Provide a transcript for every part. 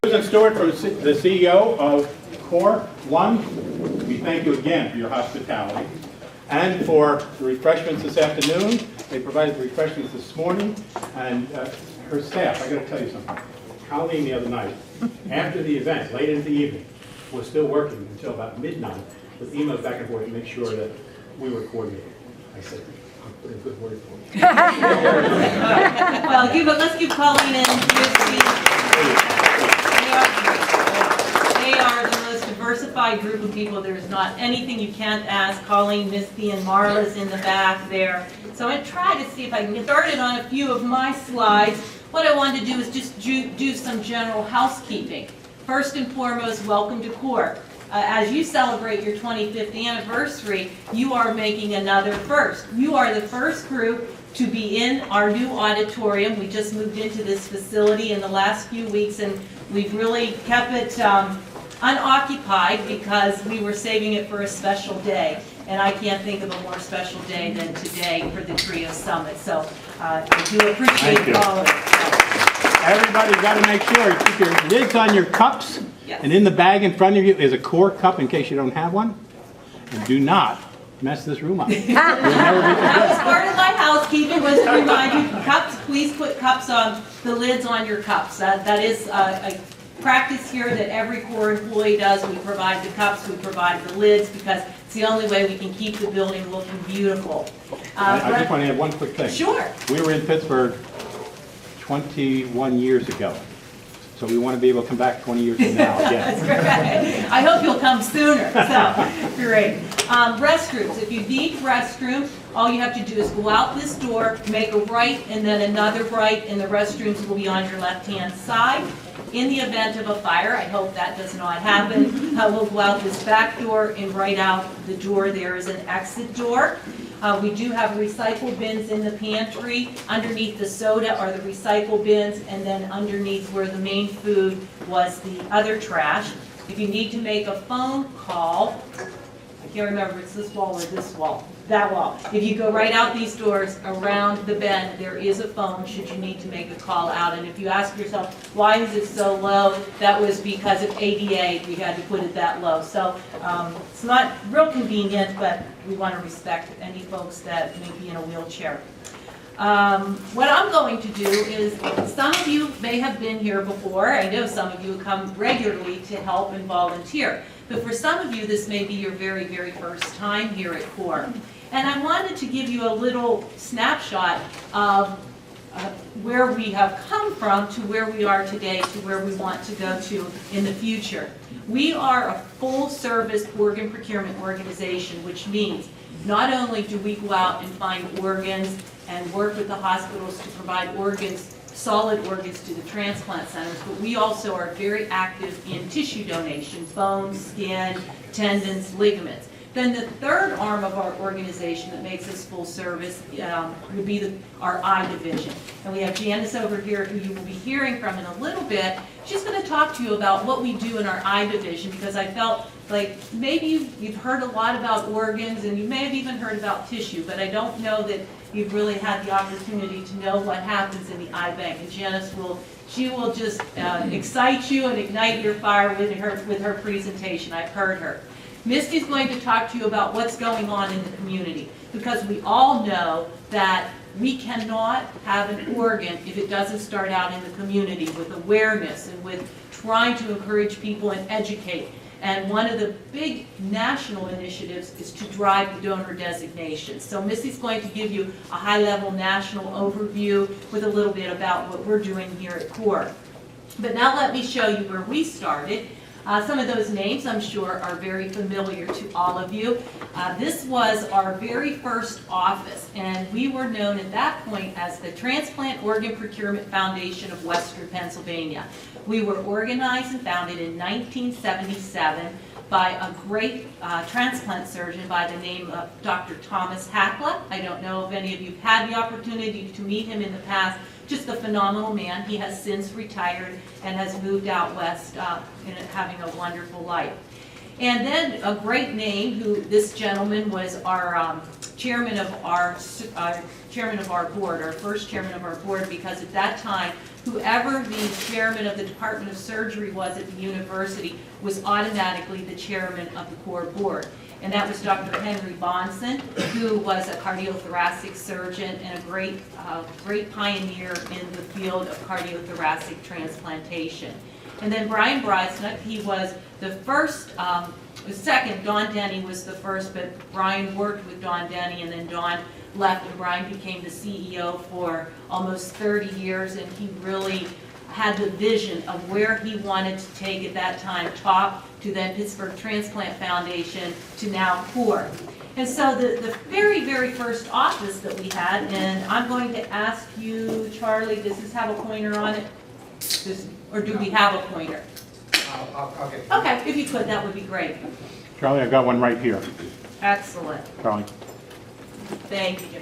Susan Stewart, the CEO of Core One, we thank you again for your hospitality and for the refreshments this afternoon. They provided the refreshments this morning, and her staff, I got to tell you something. Colleen the other night, after the event, late into the evening, was still working until about midnight with emails back and forth to make sure that we were coordinated. I said, I'll put a good word for you. Well, let's give Colleen and Misty. They are the most diversified group of people. There's not anything you can't ask. Colleen, Misty, and Marla's in the back there. So I try to see if I can get started on a few of my slides. What I wanted to do is just do some general housekeeping. First and foremost, welcome to Core. As you celebrate your 25th anniversary, you are making another first. You are the first group to be in our new auditorium. We just moved into this facility in the last few weeks, and we've really kept it unoccupied because we were saving it for a special day. And I can't think of a more special day than today for the Trio Summit. So I do appreciate all of it. Everybody got to make sure you keep your lids on your cups. Yes. And in the bag in front of you is a Core cup in case you don't have one. And do not mess this room up. You'll never be That was part of my housekeeping, was to remind you, cups, please put cups on, the lids on your cups. That is a practice here that every Core employee does. We provide the cups, we provide the lids, because it's the only way we can keep the building looking beautiful. I just want to add one quick thing. Sure. We were in Pittsburgh 21 years ago. So we want to be able to come back 20 years from now again. That's great. I hope you'll come sooner. So, great. Restrooms. If you need restroom, all you have to do is go out this door, make a right, and then another right, and the restrooms will be on your left-hand side. In the event of a fire, I hope that does not happen, we'll go out this back door, and right out the door there is an exit door. We do have recycle bins in the pantry. Underneath the soda are the recycle bins, and then underneath where the main food was the other trash. If you need to make a phone call, I can't remember if it's this wall or this wall, that wall. If you go right out these doors around the bend, there is a phone should you need to make a call out. And if you ask yourself, why is it so low? That was because of ADA, we had to put it that low. So it's not real convenient, but we want to respect any folks that may be in a wheelchair. What I'm going to do is, some of you may have been here before. I know some of you come regularly to help and volunteer. But for some of you, this may be your very, very first time here at Core. And I wanted to give you a little snapshot of where we have come from to where we are today to where we want to go to in the future. We are a full-service organ procurement organization, which means not only do we go out and find organs and work with the hospitals to provide organs, solid organs to the transplant centers, but we also are very active in tissue donation, bones, skin, tendons, ligaments. Then the third arm of our organization that makes us full service would be our eye division. And we have Janice over here, who you will be hearing from in a little bit. She's going to talk to you about what we do in our eye division, because I felt like maybe you've heard a lot about organs and you may have even heard about tissue, but I don't know that you've really had the opportunity to know what happens in the eye bank. And Janice will just excite you and ignite your fire with her presentation. I've heard her. Misty's going to talk to you about what's going on in the community, because we all know that we cannot have an organ if it doesn't start out in the community with awareness and with trying to encourage people and educate. And one of the big national initiatives is to drive the donor designation. So Misty's going to give you a high-level national overview with a little bit about what we're doing here at Core. But now let me show you where we started. Some of those names, I'm sure, are very familiar to all of you. This was our very first office, and we were known at that point as the Transplant Organ Procurement Foundation of Western Pennsylvania. We were organized and founded in 1977 by a great transplant surgeon by the name of Dr. Thomas Hackla. I don't know if any of you have had the opportunity to meet him in the past. Just a phenomenal man. He has since retired and has moved out west and having a wonderful life. And then a great name, who this gentleman was our chairman of our board, our first chairman of our board, because at that time whoever the chairman of the Department of Surgery was at the university was automatically the chairman of the core board. And that was Dr. Henry Bonson, who was a cardiothoracic surgeon and a great pioneer in the field of cardiothoracic transplantation. And then Brian Breisnuck, he was the first, the second. Don Denny was the first, but Brian worked with Don Denny, and then Don left, and Brian became the CEO for almost 30 years, and he really had the vision of where he wanted to take at that time TOP to then Pittsburgh Transplant Foundation to now CORE. And so the very, very first office that we had, and I'm going to ask you, Charlie, does this have a pointer on it? Or do we have a pointer? I'll get it. Okay, if you could, that would be great. Charlie, I got one right here. Excellent. Charlie. Thank you.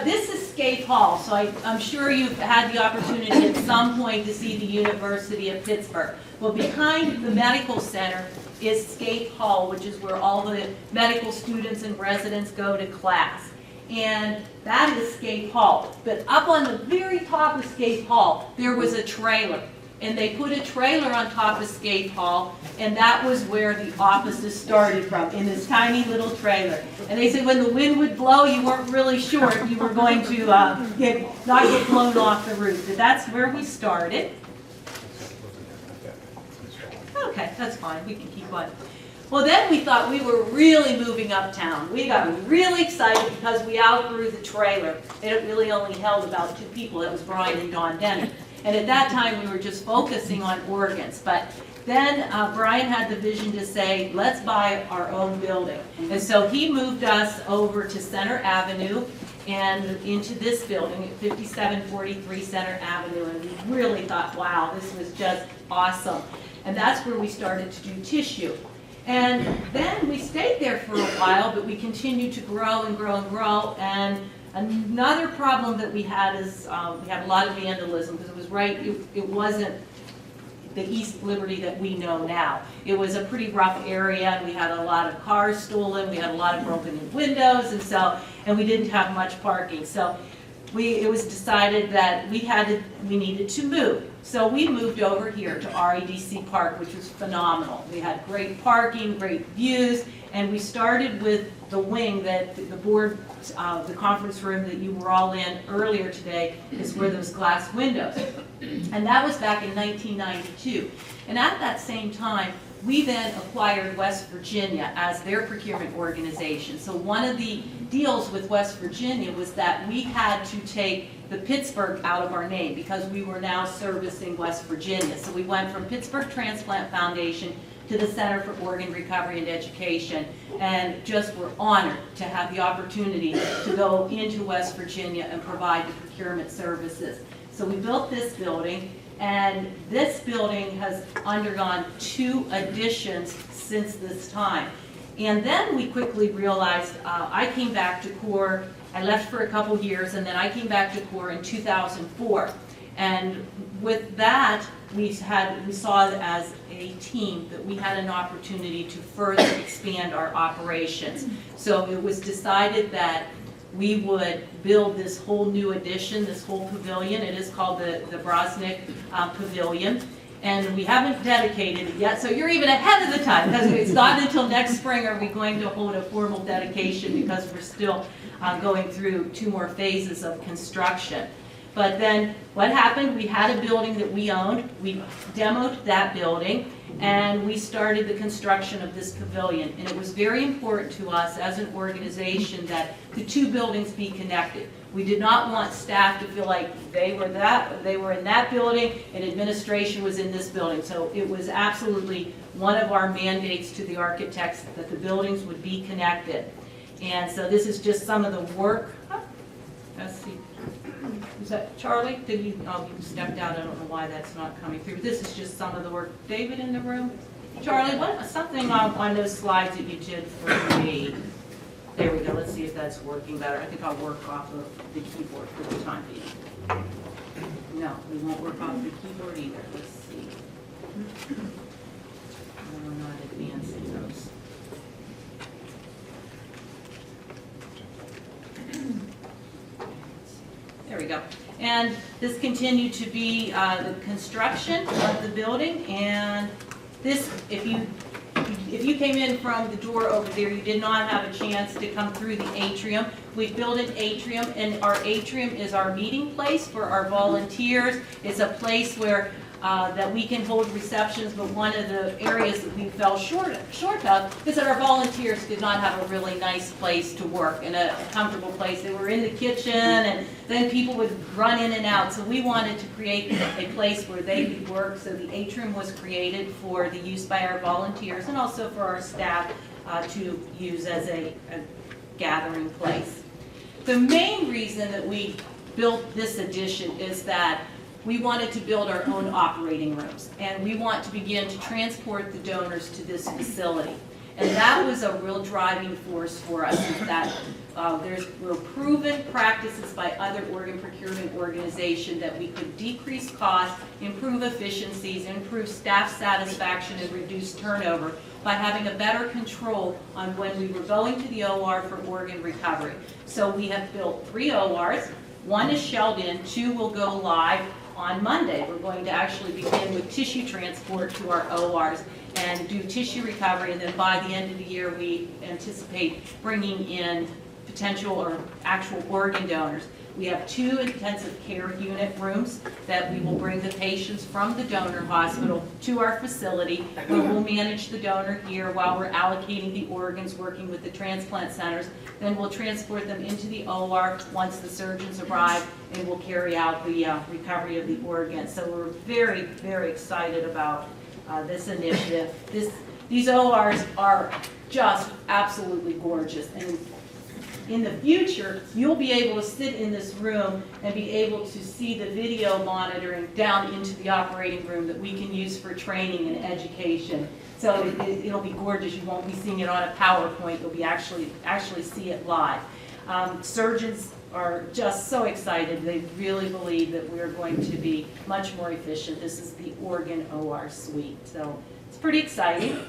This is Scaife Hall, so I'm sure you've had the opportunity at some point to see the University of Pittsburgh. Well, behind the medical center is Scaife Hall, which is where all the medical students and residents go to class. And that is Scaife Hall. But up on the very top of Scaife Hall, there was a trailer. And they put a trailer on top of Scaife Hall, and that was where the offices started from, in this tiny little trailer. And they said when the wind would blow, you weren't really sure if you were going to not get blown off the roof. But that's where we started. Okay, that's fine. We can keep going. Well, then we thought we were really moving uptown. We got really excited because we outgrew the trailer. It really only held about 2 people. That was Brian and Don Denny. And at that time, we were just focusing on organs. But then Brian had the vision to say, let's buy our own building. And so he moved us over to Center Avenue and into this building at 5743 Center Avenue. And we really thought, wow, this was just awesome. And that's where we started to do tissue. And then we stayed there for a while, but we continued to grow and grow and grow. And another problem that we had is we had a lot of vandalism, because it was it wasn't the East Liberty that we know now. It was a pretty rough area, and we had a lot of cars stolen, we had a lot of broken windows, and we didn't have much parking. So it was decided that we needed to move. So we moved over here to REDC Park, which was phenomenal. We had great parking, great views, and we started with the wing that the board, the conference room that you were all in earlier today, is where those glass windows. And that was back in 1992. And at that same time, we then acquired West Virginia as their procurement organization. So one of the deals with West Virginia was that we had to take the Pittsburgh out of our name because we were now servicing West Virginia. So we went from Pittsburgh Transplant Foundation to the Center for Organ Recovery and Education, and just were honored to have the opportunity to go into West Virginia and provide the procurement services. So we built this building, and this building has undergone 2 additions since this time. And then we quickly realized, I came back to CORE, I left for a couple years, and then I came back to CORE in 2004. And with that, we saw it as a team that we had an opportunity to further expand our operations. So it was decided that we would build this whole new addition, this whole pavilion. It is called the Brosnick Pavilion. And we haven't dedicated it yet, so you're even ahead of the time, because it's not until next spring are we going to hold a formal dedication, because we're still going through 2 more phases of construction. But then what happened, we had a building that we owned, we demoed that building, and we started the construction of this pavilion. And it was very important to us as an organization that the 2 buildings be connected. We did not want staff to feel like they were in that building and administration was in this building. So it was absolutely one of our mandates to the architects that the buildings would be connected. And so this is just some of the work. Let's see. Is that Charlie? You stepped out. I don't know why that's not coming through. This is just some of the work. David in the room? Charlie, something on those slides that you did for me. There we go. Let's see if that's working better. I think I'll work off of the keyboard for the time being. No, we won't work off the keyboard either. Let's see. I'm not advancing those. There we go. And this continued to be the construction of the building. And this, if you came in from the door over there, you did not have a chance to come through the atrium. We built an atrium, and our atrium is our meeting place for our volunteers. It's a place where that we can hold receptions, but one of the areas that we fell short of is that our volunteers did not have a really nice place to work and a comfortable place. They were in the kitchen, and then people would run in and out. So we wanted to create a place where they could work. So the atrium was created for the use by our volunteers and also for our staff to use as a gathering place. The main reason that we built this addition is that we wanted to build our own operating rooms, and we want to begin to transport the donors to this facility. And that was a real driving force for us, is that were proven practices by other organ procurement organizations that we could decrease costs, improve efficiencies, improve staff satisfaction, and reduce turnover by having a better control on when we were going to the OR for organ recovery. So we have built 3 ORs. 1 is shelled in, 2 will go live on Monday. We're going to actually begin with tissue transport to our ORs and do tissue recovery, and then by the end of the year we anticipate bringing in potential or actual organ donors. We have 2 intensive care unit rooms that we will bring the patients from the donor hospital to our facility, where we'll manage the donor here while we're allocating the organs, working with the transplant centers. Then we'll transport them into the OR once the surgeons arrive, and we'll carry out the recovery of the organs. So we're very, very excited about this initiative. These ORs are just absolutely gorgeous. And in the future, you'll be able to sit in this room and be able to see the video monitoring down into the operating room that we can use for training and education. So it'll be gorgeous. You won't be seeing it on a PowerPoint. You'll be actually see it live. Surgeons are just so excited. They really believe that we're going to be much more efficient. This is the organ OR suite. So it's pretty exciting.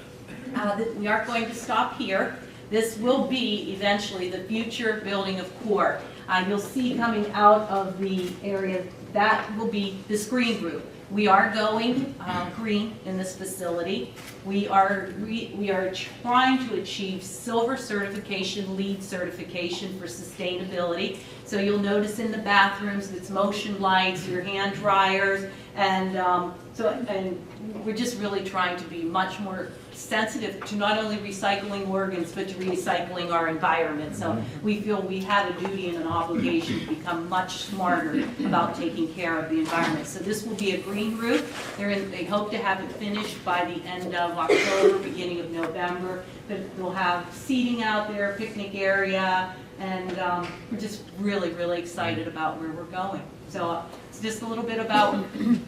We aren't going to stop here. This will be eventually the future building of CORE. You'll see coming out of the area, that will be the screen group. We are going green in this facility. We are trying to achieve silver certification, LEED certification for sustainability. So you'll notice in the bathrooms, it's motion lights, your hand dryers, and we're just really trying to be much more sensitive to not only recycling organs, but to recycling our environment. So we feel we have a duty and an obligation to become much smarter about taking care of the environment. So this will be a green roof. They hope to have it finished by the end of October, beginning of November. But we'll have seating out there, picnic area, and we're just really, really excited about where we're going. So it's just a little bit about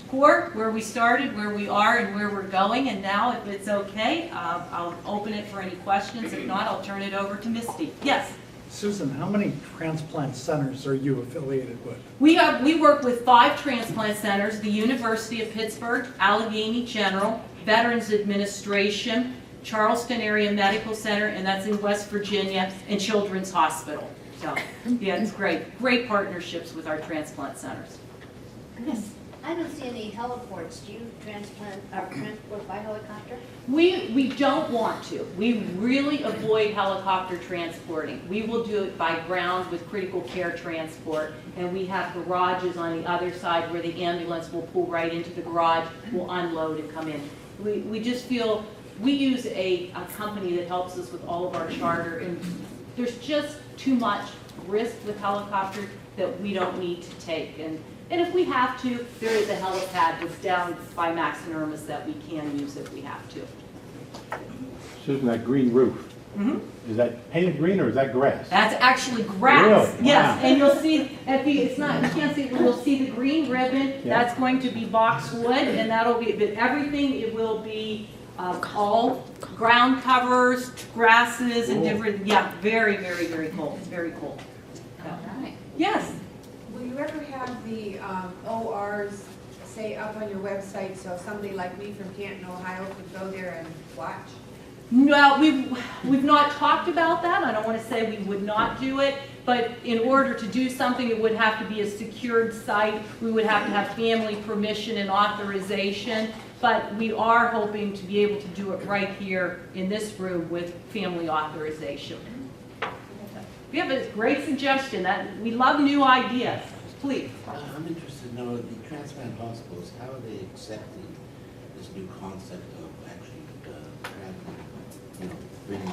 CORE, where we started, where we are, and where we're going. And now, if it's okay, I'll open it for any questions. If not, I'll turn it over to Misty. Yes? Susan, how many transplant centers are you affiliated with? We work with 5 transplant centers: the University of Pittsburgh, Allegheny General, Veterans Administration, Charleston Area Medical Center, and that's in West Virginia, and Children's Hospital. So, yeah, it's great. Great partnerships with our transplant centers. Yes. I don't see any heliports. Do you transport by helicopter? We don't want to. We really avoid helicopter transporting. We will do it by ground with critical care transport, and we have garages on the other side where the ambulance will pull right into the garage, will unload and come in. We just feel we use a company that helps us with all of our charter, and there's just too much risk with helicopters that we don't need to take. And if we have to, there is a helipad that's down by Max and Irma's that we can use if we have to. Susan, that green roof, is that painted green or is that grass? That's actually grass. Really? Yes, Wow. and you'll see, it's not, you can't see it, but you'll see the green ribbon. Yeah. That's going to be boxwood, and that'll be, but everything, it will be all ground covers, grasses, and Cool. different, yeah, very, very, very cool. It's very cool. All right. Yes? Will you ever have the ORs, say, up on your website so somebody like me from Canton, Ohio could go there and watch? No, we've not talked about that. I don't want to say we would not do it, but in order to do something, it would have to be a secured site. We would have to have family permission and authorization, but we are hoping to be able to do it right here in this room with family authorization. We have a great suggestion. That we love new ideas. Please. I'm interested to know, the transplant hospitals, how are they accepting this new concept of actually, bringing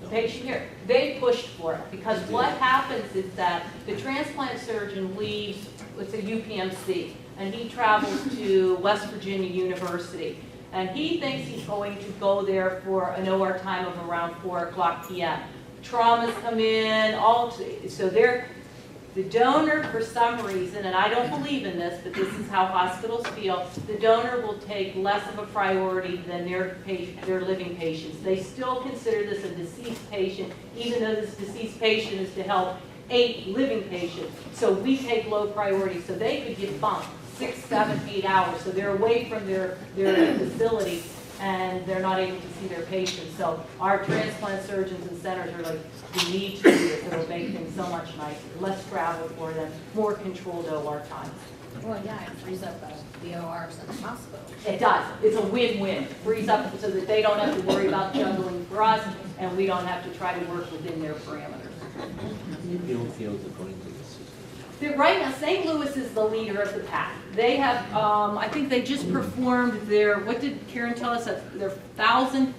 the Patient here, they pushed for it, because what happens is that the transplant surgeon leaves, let's say UPMC, and he travels to West Virginia University, and he thinks he's going to go there for an OR time of around 4:00 p.m. Traumas come in, so the donor, for some reason, and I don't believe in this, but this is how hospitals feel, the donor will take less of a priority than their living patients. They still consider this a deceased patient, even though this deceased patient is to help 8 living patients. So we take low priority, so they could get bumped 6, 7, 8 hours. So they're away from their facility, and they're not able to see their patients. So our transplant surgeons and centers are like, we need to do this. It'll make things so much nicer. Less travel for them, more controlled OR time. Well, yeah, it frees up the ORs in the hospital. It does. It's a win-win. It frees up so that they don't have to worry about juggling for us, and we don't have to try to work within their parameters. many field fields according to the system? Right now, St. Louis is the leader of the pack. They have, I think they just performed their, what did Karen tell us, their 1,000th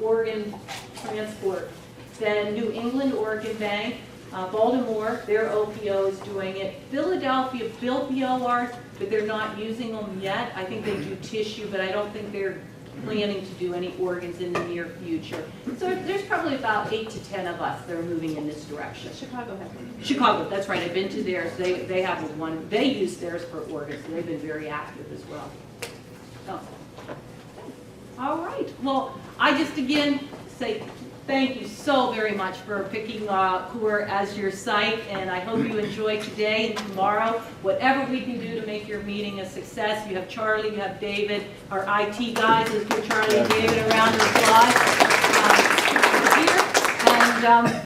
organ transport. Then New England Organ Bank, Baltimore, their OPO is doing it. Philadelphia built the ORs, but they're not using them yet. I think they do tissue, but I don't think they're planning to do any organs in the near future. So there's probably about 8 to 10 of us that are moving in this direction. Chicago has one. Chicago, that's right. I've been to theirs. They have one. They use theirs for organs. They've been very active as well. So, all right. Well, I just again say thank you so very much for picking Coeur as your site, and I hope you enjoy today and tomorrow. Whatever we can do to make your meeting a success. You have Charlie, you have David, our IT guys. Let's give Charlie and David a round of applause. Here. And